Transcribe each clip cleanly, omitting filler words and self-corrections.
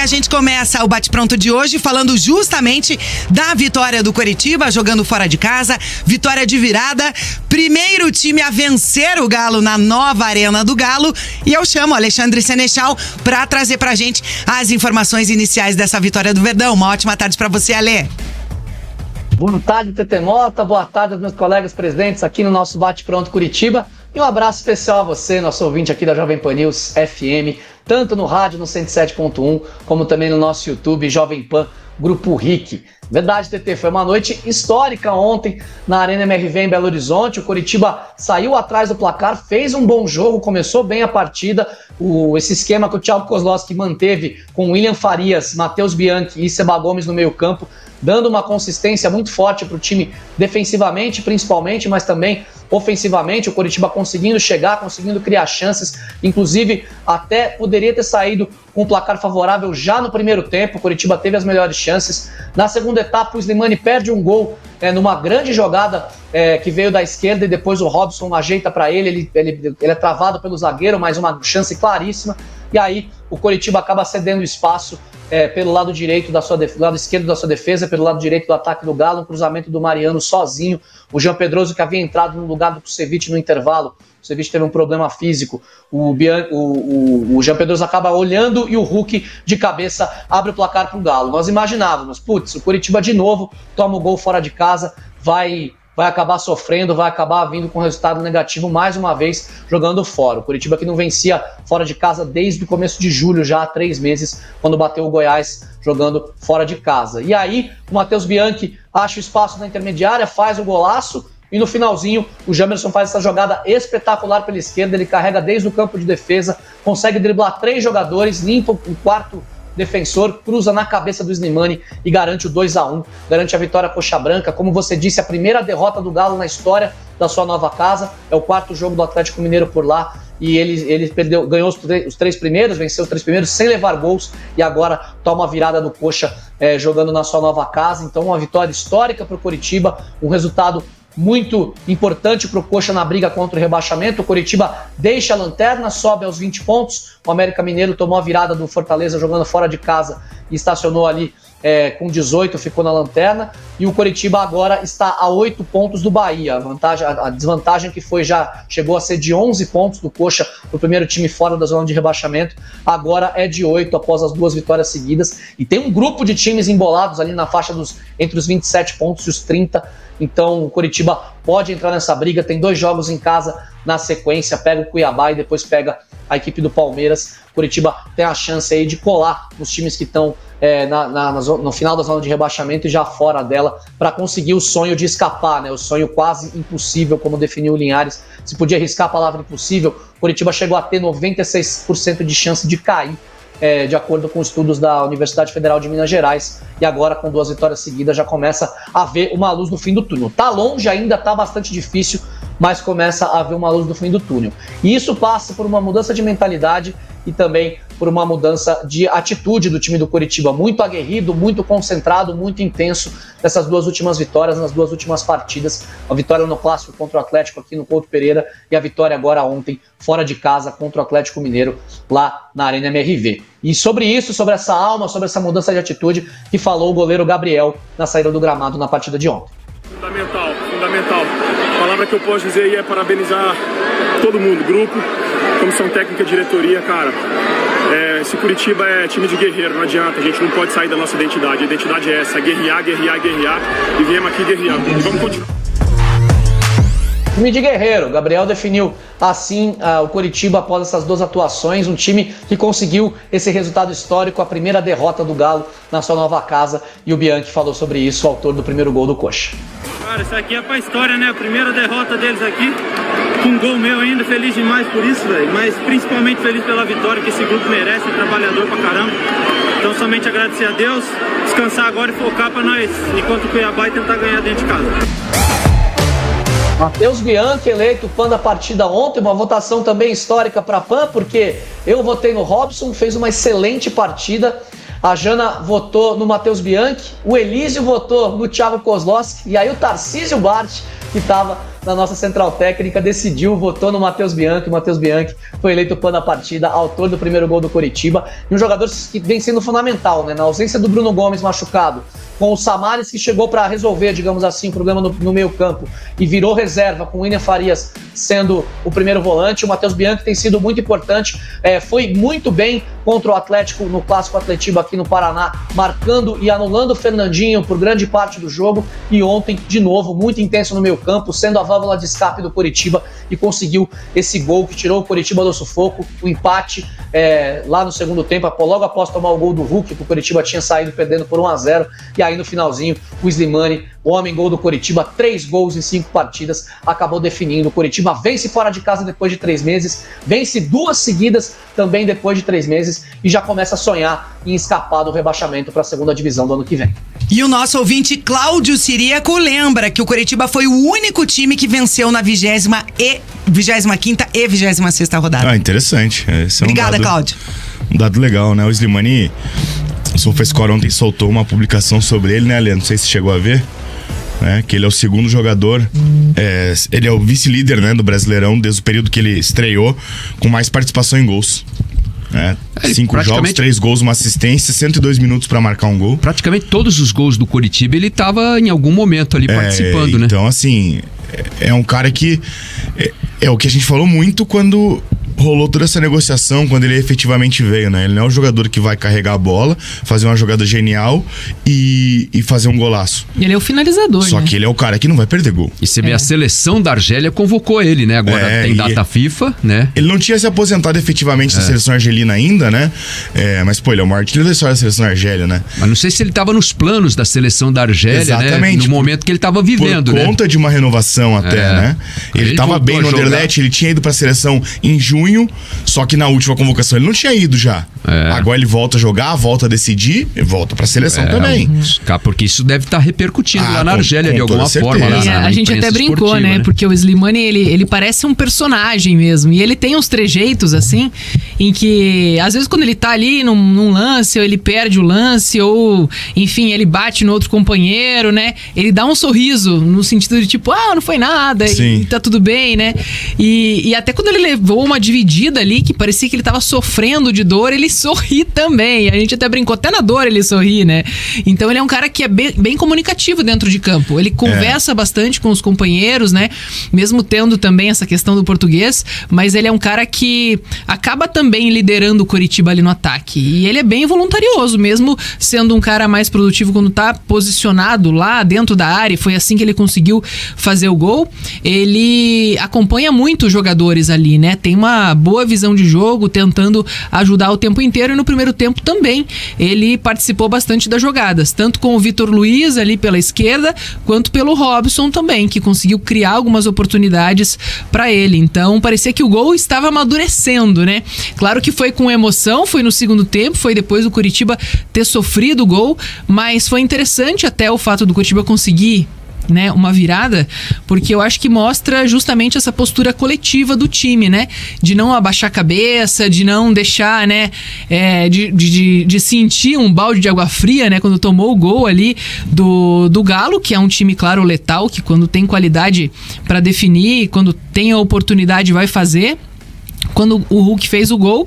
a gente começa o bate-pronto de hoje falando justamente da vitória do Coritiba, jogando fora de casa, vitória de virada, primeiro time a vencer o Galo na nova Arena do Galo, e eu chamo Alexandre Senechal para trazer pra gente as informações iniciais dessa vitória do Verdão. Uma ótima tarde para você, Ale. Boa tarde, Tete Mota, boa tarde aos meus colegas presentes aqui no nosso bate-pronto Curitiba. E um abraço especial a você, nosso ouvinte aqui da Jovem Pan News FM, tanto no rádio no 107.1, como também no nosso YouTube, Jovem Pan Grupo RIC. Verdade, TT, foi uma noite histórica ontem na Arena MRV em Belo Horizonte. O Coritiba saiu atrás do placar, fez um bom jogo, começou bem a partida. Esse esquema que o Thiago Kozlowski manteve com William Farias, Matheus Bianchi e Seba Gomes no meio campo, dando uma consistência muito forte para o time defensivamente, principalmente, mas também ofensivamente. O Coritiba conseguindo chegar, conseguindo criar chances, inclusive até poderia ter saído com um placar favorável já no primeiro tempo. O Coritiba teve as melhores chances. Na segunda etapa, o Slimani perde um gol numa grande jogada que veio da esquerda, e depois o Robson ajeita para ele é travado pelo zagueiro, mas uma chance claríssima. E aí o Coritiba acaba cedendo espaço pelo lado direito lado esquerdo da sua defesa, pelo lado direito do ataque do Galo, um cruzamento do Mariano sozinho. O Jean Pedroso, que havia entrado no lugar do Kusevich no intervalo, o Kusevich teve um problema físico, o Jean Pedroso acaba olhando e o Hulk de cabeça abre o placar para o Galo. Nós imaginávamos, o Coritiba de novo toma o gol fora de casa, vai acabar sofrendo, vai acabar vindo com resultado negativo mais uma vez, jogando fora. O Coritiba que não vencia fora de casa desde o começo de julho, já há 3 meses, quando bateu o Goiás jogando fora de casa. E aí, o Matheus Bianchi acha o espaço na intermediária, faz o golaço, e no finalzinho, o Jamerson faz essa jogada espetacular pela esquerda, ele carrega desde o campo de defesa, consegue driblar 3 jogadores, limpa o quarto defensor, cruza na cabeça do Slimani e garante o 2-1, garante a vitória coxa branca. Como você disse, a primeira derrota do Galo na história da sua nova casa, é o 4º jogo do Atlético Mineiro por lá, e ele ganhou os 3 primeiros, venceu os 3 primeiros sem levar gols, e agora toma a virada do coxa jogando na sua nova casa. Então uma vitória histórica para o Coritiba, um resultado muito importante para o Coxa na briga contra o rebaixamento. O Coritiba deixa a lanterna, sobe aos 20 pontos. O América Mineiro tomou a virada do Fortaleza jogando fora de casa e estacionou ali com 18, ficou na lanterna. E o Coritiba agora está a 8 pontos do Bahia. A desvantagem que já chegou a ser de 11 pontos do Coxa, o primeiro time fora da zona de rebaixamento, agora é de 8 após as 2 vitórias seguidas. E tem um grupo de times embolados ali na faixa entre os 27 pontos e os 30. Então o Coritiba pode entrar nessa briga, tem 2 jogos em casa na sequência, pega o Cuiabá e depois pega a equipe do Palmeiras. O Coritiba tem a chance aí de colar nos times que estão no final da zona de rebaixamento e já fora dela, para conseguir o sonho de escapar, né? O sonho quase impossível, como definiu o Linhares. Se podia arriscar a palavra impossível, o Coritiba chegou a ter 96% de chance de cair, de acordo com estudos da Universidade Federal de Minas Gerais, e agora com 2 vitórias seguidas já começa a ver uma luz no fim do túnel. Tá longe ainda, tá bastante difícil, mas começa a ver uma luz no fim do túnel. E isso passa por uma mudança de mentalidade e também por uma mudança de atitude do time do Coritiba, muito aguerrido, muito concentrado, muito intenso nessas 2 últimas vitórias, nas 2 últimas partidas. A vitória no Clássico contra o Atlético aqui no Couto Pereira e a vitória agora ontem fora de casa contra o Atlético Mineiro lá na Arena MRV. E sobre isso, sobre essa alma, sobre essa mudança de atitude, que falou o goleiro Gabriel na saída do gramado na partida de ontem. Fundamental. A palavra que eu posso dizer aí é parabenizar todo mundo, grupo, comissão técnica, diretoria, cara. Esse Curitiba é time de guerreiro, não adianta, a gente não pode sair da nossa identidade. A identidade é essa, guerrear, e viemos aqui guerrear. E vamos continuar. Time de guerreiro, Gabriel definiu assim o Coritiba após essas 2 atuações, um time que conseguiu esse resultado histórico, a primeira derrota do Galo na sua nova casa, e o Bianchi falou sobre isso, o autor do primeiro gol do Coxa. Cara, isso aqui é pra história, né? A primeira derrota deles aqui, com um gol meu ainda, feliz demais por isso, velho, mas principalmente feliz pela vitória que esse grupo merece, é trabalhador pra caramba. Então somente agradecer a Deus, descansar agora e focar pra nós, enquanto o Cuiabá, e tentar ganhar dentro de casa. Matheus Bianchi eleito PAN da partida ontem, uma votação também histórica para PAN, porque eu votei no Robson, fez uma excelente partida. A Jana votou no Matheus Bianchi, o Elísio votou no Thiago Kozlowski, e aí o Tarcísio Bart, que estava na nossa central técnica, decidiu, votou no Matheus Bianchi. O Matheus Bianchi foi eleito pano da partida, autor do primeiro gol do Coritiba, e um jogador que vem sendo fundamental, né? Na ausência do Bruno Gomes machucado, com o Samaris, que chegou para resolver, digamos assim, o problema no meio campo e virou reserva, com o William Farias sendo o primeiro volante. O Matheus Bianchi tem sido muito importante, foi muito bem contra o Atlético no Clássico Atletiba aqui no Paraná, marcando e anulando o Fernandinho por grande parte do jogo, e ontem, de novo, muito intenso no meio campo, sendo a válvula de escape do Coritiba, e conseguiu esse gol que tirou o Coritiba do sufoco, o empate lá no segundo tempo, logo após tomar o gol do Hulk, que o Coritiba tinha saído perdendo por 1-0, e aí no finalzinho o Slimani, o homem-gol do Coritiba, 3 gols em 5 partidas, acabou definindo. O Coritiba vence fora de casa depois de 3 meses, vence 2 seguidas também depois de 3 meses, e já começa a sonhar em escapar do rebaixamento para a segunda divisão do ano que vem. E o nosso ouvinte Cláudio Siriaco lembra que o Coritiba foi o único time que venceu na 25ª e 26ª rodada. Interessante. Esse é Obrigada, Cláudio. Um dado legal, né? O Slimani, o SofaScore ontem soltou uma publicação sobre ele, né, Leandro? Não sei se chegou a ver. Que ele é o segundo jogador, ele é o vice-líder, né, do Brasileirão desde o período que ele estreou, com mais participação em gols. 5 jogos, 3 gols, uma assistência, 102 minutos para marcar um gol. Praticamente todos os gols do Coritiba ele estava em algum momento ali participando, né? Então, assim, é um cara que é o que a gente falou muito quando rolou toda essa negociação, quando ele efetivamente veio, né? Ele não é o jogador que vai carregar a bola, fazer uma jogada genial e fazer um golaço. Ele é o finalizador, Só que ele é o cara que não vai perder gol. E você vê, a seleção da Argélia convocou ele, né? Agora tem data FIFA, né? Ele não tinha se aposentado efetivamente da seleção argelina ainda, né? Mas, pô, ele é o maior artilheiro da história da seleção argélia, né? Mas não sei se ele tava nos planos da seleção da Argélia, exatamente, né? No momento que ele tava vivendo, por conta de uma renovação até, né? Ele tava bem no Anderlecht, ele tinha ido pra seleção em junho, só que na última convocação ele não tinha ido já. Agora ele volta a jogar, volta a decidir e volta pra seleção também. Porque isso deve estar repercutindo lá na Argélia de alguma forma. A gente até brincou, né? Porque o Slimani, ele parece um personagem mesmo. E ele tem uns trejeitos, assim, em que às vezes quando ele tá ali num lance, ou ele perde o lance, ou enfim, ele bate no outro companheiro, né? Ele dá um sorriso no sentido de tipo, não foi nada, e tá tudo bem, né? E até quando ele levou uma dividida ali, que parecia que ele tava sofrendo de dor, ele sorri também. A gente até brincou, até na dor ele sorri, né? Então ele é um cara que é bem comunicativo dentro de campo. Ele conversa bastante com os companheiros, né? Mesmo tendo também essa questão do português, mas ele é um cara que acaba também liderando o Coritiba ali no ataque. E ele é bem voluntarioso, mesmo sendo um cara mais produtivo quando tá posicionado lá dentro da área. Foi assim que ele conseguiu fazer o gol. Ele acompanha muito os jogadores ali, né? Tem uma boa visão de jogo, tentando ajudar o tempo inteiro, e no primeiro tempo também ele participou bastante das jogadas, tanto com o Vitor Luiz ali pela esquerda, quanto pelo Robson também, que conseguiu criar algumas oportunidades para ele. Então parecia que o gol estava amadurecendo, né? Claro que foi com emoção, foi no segundo tempo, foi depois do Coritiba ter sofrido o gol, mas foi interessante até o fato do Coritiba conseguir, né, uma virada, porque eu acho que mostra justamente essa postura coletiva do time, né, de não abaixar a cabeça, de não deixar, né, de sentir um balde de água fria, né, quando tomou o gol ali do Galo, que é um time, claro, letal, que quando tem qualidade para definir, quando tem a oportunidade vai fazer. Quando o Hulk fez o gol,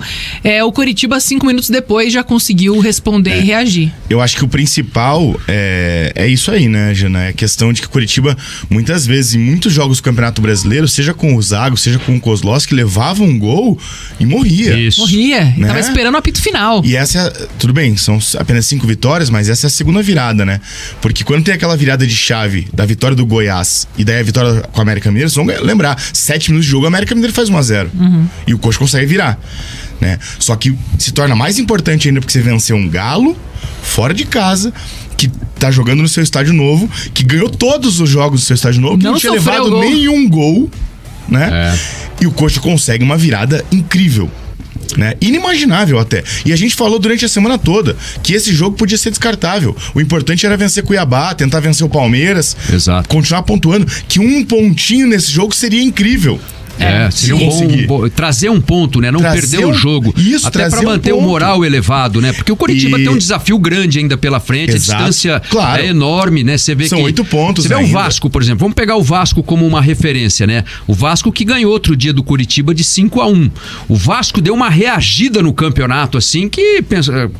o Coritiba 5 minutos depois já conseguiu responder e reagir. Eu acho que o principal é isso aí, né, Jana? É a questão de que o Coritiba, muitas vezes, em muitos jogos do Campeonato Brasileiro, seja com o Zago, seja com o Kozlowski, levava um gol e morria. Isso. Morria. Né? Tava esperando o apito final. E essa tudo bem, são apenas 5 vitórias, mas essa é a segunda virada, né? Porque quando tem aquela virada de chave da vitória do Goiás e daí a vitória com o América Mineiro, vocês vão lembrar, 7 minutos de jogo, o América Mineiro faz 1-0. E o Coxa consegue virar, né? Só que se torna mais importante ainda porque você venceu um Galo fora de casa, que tá jogando no seu estádio novo, que ganhou todos os jogos do seu estádio novo, que não tinha levado nenhum gol, né? E o Coxa consegue uma virada incrível, né? Inimaginável até. E a gente falou durante a semana toda que esse jogo podia ser descartável. O importante era vencer Cuiabá, tentar vencer o Palmeiras, continuar pontuando, que um pontinho nesse jogo seria incrível. Seria bom trazer um ponto, né? Não perder o jogo. Isso, até para manter o moral elevado, né? Porque o Coritiba tem um desafio grande ainda pela frente. Exato. A distância é enorme, né? Você vê São 8 pontos. Você vê o Vasco, por exemplo. Vamos pegar o Vasco como uma referência, né? O Vasco que ganhou outro dia do Coritiba de 5-1. O Vasco deu uma reagida no campeonato, assim, que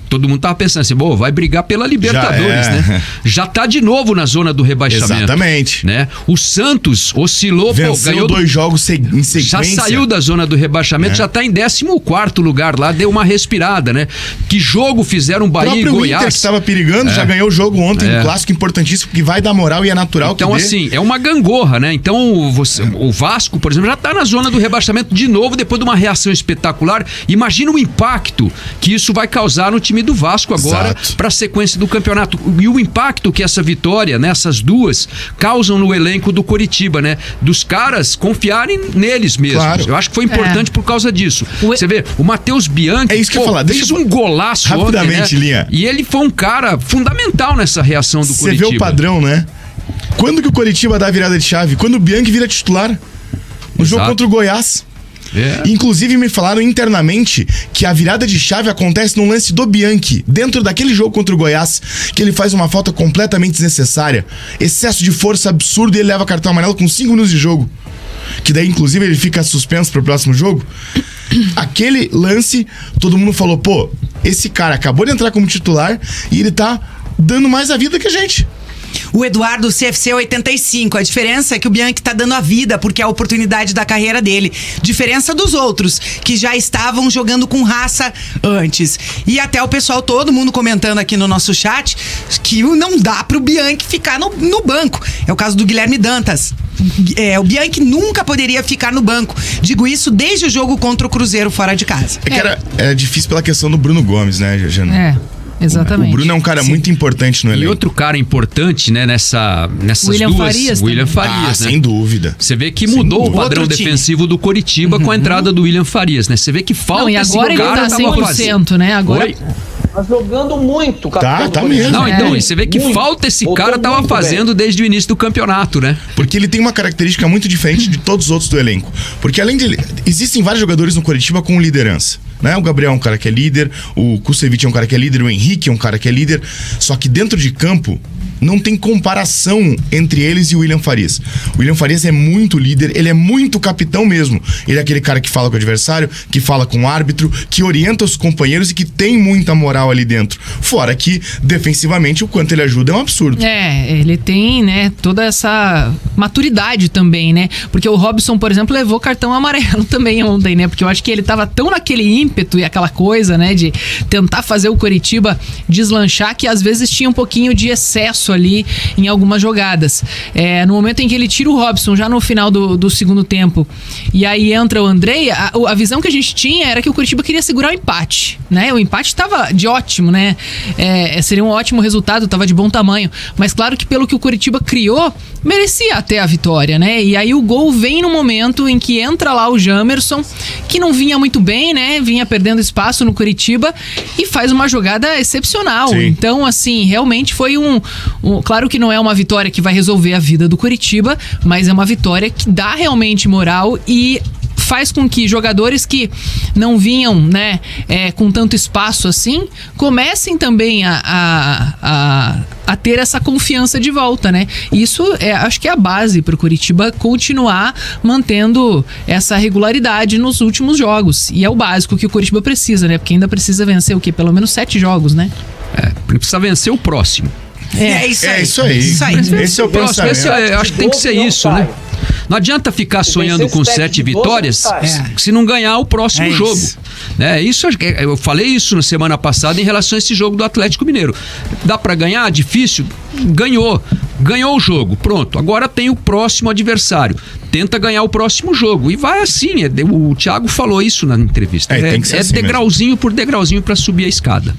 todo mundo tava pensando assim, vai brigar pela Libertadores, né? Já tá de novo na zona do rebaixamento. Exatamente. Né? O Santos oscilou, ganhou 2 jogos em sequência. Já saiu da zona do rebaixamento, já tá em 14º lugar lá, deu uma respirada, né? Que jogo fizeram Bahia e Goiás. O Inter que estava perigando, já ganhou o jogo ontem, um clássico importantíssimo, que vai dar moral e é natural então, que dê. Assim, é uma gangorra, né? Então, o Vasco, por exemplo, já tá na zona do rebaixamento de novo, depois de uma reação espetacular. Imagina o impacto que isso vai causar no time do Vasco agora para a sequência do campeonato. E o impacto que essa vitória, né, essas duas, causam no elenco do Coritiba, né? Dos caras confiarem neles mesmos. Claro. Eu acho que foi importante por causa disso. Você vê, o Matheus Bianchi fez um golaço rapidamente, ontem, né? Linha. E ele foi um cara fundamental nessa reação do Coritiba. Você vê o padrão, né? Quando que o Coritiba dá a virada de chave? Quando o Bianchi vira titular. No jogo contra o Goiás. Inclusive me falaram internamente que a virada de chave acontece num lance do Bianchi, dentro daquele jogo contra o Goiás, que ele faz uma falta completamente desnecessária, excesso de força absurdo, e ele leva cartão amarelo com 5 minutos de jogo, que daí inclusive ele fica suspenso pro próximo jogo. Aquele lance, todo mundo falou, esse cara acabou de entrar como titular e ele tá dando mais a vida que a gente. O Eduardo, CFC 85. A diferença é que o Bianchi tá dando a vida, porque é a oportunidade da carreira dele. Diferença dos outros, que já estavam jogando com raça antes. E até o pessoal, todo mundo comentando aqui no nosso chat, que não dá pro Bianchi ficar no banco. É o caso do Guilherme Dantas. O Bianchi nunca poderia ficar no banco. Digo isso desde o jogo contra o Cruzeiro fora de casa. Era difícil pela questão do Bruno Gomes, né, Jana? Exatamente. O Bruno é um cara muito importante no elenco. E outro cara importante, né, nessas William duas... Farias William Farias, né? Sem dúvida. Você vê que mudou o padrão defensivo do Coritiba com a entrada do William Farias, né? Você vê que falta e agora ele tá 100%, né? Agora... Tá jogando muito, cara. Tá mesmo. Não, então, e você vê que falta esse cara tava fazendo desde o início do campeonato, né? Porque ele tem uma característica muito diferente de todos os outros do elenco. Porque além de... Existem vários jogadores no Coritiba com liderança, né? O Gabriel é um cara que é líder, o Kusevich é um cara que é líder, o Henrique é um cara que é líder. Só que dentro de campo não tem comparação entre eles e o William Farias. O William Farias é muito líder, ele é muito capitão mesmo. Ele é aquele cara que fala com o adversário, que fala com o árbitro, que orienta os companheiros e que tem muita moral ali dentro. Fora que, defensivamente, o quanto ele ajuda é um absurdo. Ele tem, né, toda essa maturidade também, né? Porque o Robson, por exemplo, levou cartão amarelo também ontem, né? Porque eu acho que ele tava tão naquele ímpeto e aquela coisa, né, de tentar fazer o Coritiba deslanchar, que às vezes tinha um pouquinho de excesso ali em algumas jogadas. No momento em que ele tira o Robson, já no final do segundo tempo, e aí entra o Andrei, a visão que a gente tinha era que o Coritiba queria segurar o empate, né? O empate estava de ótimo, né? Seria um ótimo resultado, estava de bom tamanho, mas claro que pelo que o Coritiba criou, merecia até a vitória, né? E aí o gol vem no momento em que entra lá o Jamerson, que não vinha muito bem, né? Vinha perdendo espaço no Coritiba e faz uma jogada excepcional. Sim. Então, assim, realmente foi claro que não é uma vitória que vai resolver a vida do Coritiba, mas é uma vitória que dá realmente moral e faz com que jogadores que não vinham, né, com tanto espaço assim, comecem também a ter essa confiança de volta, né? Isso acho que é a base para o Coritiba continuar mantendo essa regularidade nos últimos jogos. E é o básico que o Coritiba precisa, né? Porque ainda precisa vencer o quê? Pelo menos 7 jogos, né? Precisa vencer o próximo. Isso aí. Esse é o próximo. Eu acho que tem que ser isso, né? Não adianta ficar sonhando com 7 vitórias se não ganhar o próximo jogo. Eu falei isso na semana passada em relação a esse jogo do Atlético Mineiro. Dá pra ganhar? Difícil? Ganhou o jogo, pronto. Agora tem o próximo adversário. Tenta ganhar o próximo jogo. E vai assim. O Thiago falou isso na entrevista. Tem que ser assim degrauzinho por degrauzinho pra subir a escada.